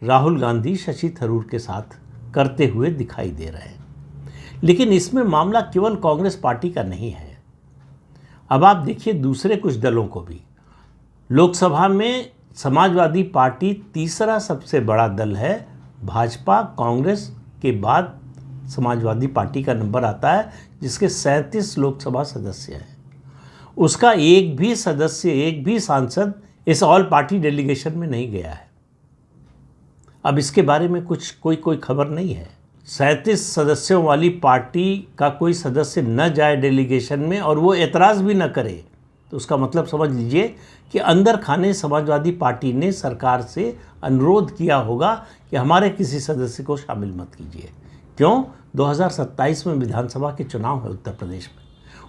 राहुल गांधी शशि थरूर के साथ करते हुए दिखाई दे रहे हैं। लेकिन इसमें मामला केवल कांग्रेस पार्टी का नहीं है। अब आप देखिए दूसरे कुछ दलों को भी। लोकसभा में समाजवादी पार्टी तीसरा सबसे बड़ा दल है। भाजपा कांग्रेस के बाद समाजवादी पार्टी का नंबर आता है, जिसके 37 लोकसभा सदस्य हैं। उसका एक भी सांसद इस ऑल पार्टी डेलीगेशन में नहीं गया है। अब इसके बारे में कोई खबर नहीं है। 37 सदस्यों वाली पार्टी का कोई सदस्य न जाए डेलीगेशन में और वो एतराज़ भी न करे, तो उसका मतलब समझ लीजिए कि अंदर खाने समाजवादी पार्टी ने सरकार से अनुरोध किया होगा कि हमारे किसी सदस्य को शामिल मत कीजिए। क्यों? 2027 में विधानसभा के चुनाव है उत्तर प्रदेश में।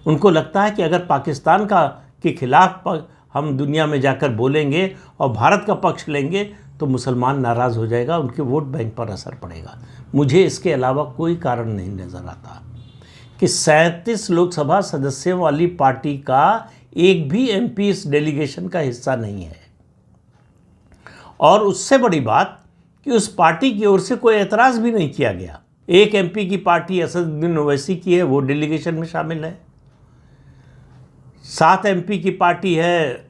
उनको लगता है कि अगर पाकिस्तान के खिलाफ हम दुनिया में जाकर बोलेंगे और भारत का पक्ष लेंगे तो मुसलमान नाराज़ हो जाएगा, उनके वोट बैंक पर असर पड़ेगा। मुझे इसके अलावा कोई कारण नहीं नज़र आता कि 37 लोकसभा सदस्यों वाली पार्टी का एक भी एमपी इस डेलीगेशन का हिस्सा नहीं है। और उससे बड़ी बात कि उस पार्टी की ओर से कोई एतराज़ भी नहीं किया गया। एक एमपी की पार्टी असदुद्दीन ओवैसी की है, वो डेलीगेशन में शामिल है। 7 एमपी की पार्टी है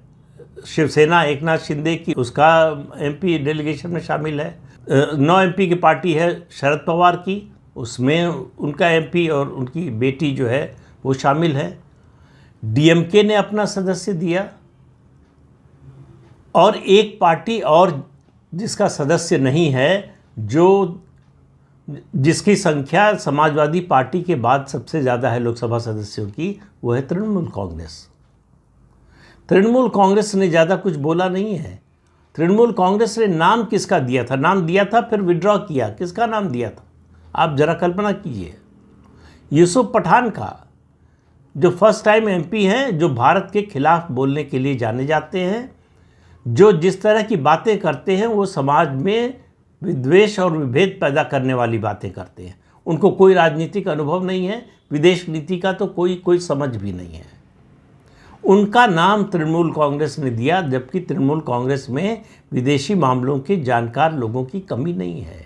शिवसेना एकनाथ शिंदे की, उसका एमपी डेलीगेशन में शामिल है। 9 एमपी की पार्टी है शरद पवार की, उसमें उनका एमपी और उनकी बेटी जो है वो शामिल है। डीएमके ने अपना सदस्य दिया और एक पार्टी और जिसका सदस्य नहीं है, जिसकी संख्या समाजवादी पार्टी के बाद सबसे ज़्यादा है लोकसभा सदस्यों की, वो है तृणमूल कांग्रेस। तृणमूल कांग्रेस ने ज़्यादा कुछ बोला नहीं है। तृणमूल कांग्रेस ने नाम किसका दिया था? नाम दिया था फिर विड्रॉ किया। किसका नाम दिया था? आप ज़रा कल्पना कीजिए। यूसुफ पठान का, जो फर्स्ट टाइम एमपी हैं, जो भारत के खिलाफ बोलने के लिए जाने जाते हैं, जो जिस तरह की बातें करते हैं वो समाज में विद्वेष और विभेद पैदा करने वाली बातें करते हैं। उनको कोई राजनीतिक अनुभव नहीं है, विदेश नीति का तो कोई समझ भी नहीं है। उनका नाम तृणमूल कांग्रेस ने दिया, जबकि तृणमूल कांग्रेस में विदेशी मामलों के जानकार लोगों की कमी नहीं है।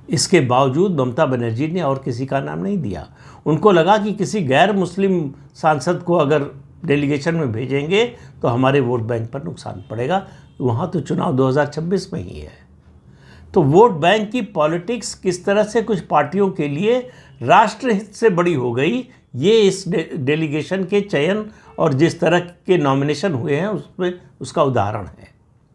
इसके बावजूद ममता बनर्जी ने और किसी का नाम नहीं दिया। उनको लगा कि किसी गैर मुस्लिम सांसद को अगर डेलीगेशन में भेजेंगे तो हमारे वोट बैंक पर नुकसान पड़ेगा। वहाँ तो चुनाव 2026 में ही है। तो वोट बैंक की पॉलिटिक्स किस तरह से कुछ पार्टियों के लिए राष्ट्रहित से बड़ी हो गई, ये इस डेलीगेशन के चयन और जिस तरह के नॉमिनेशन हुए हैं उसमें उसका उदाहरण है।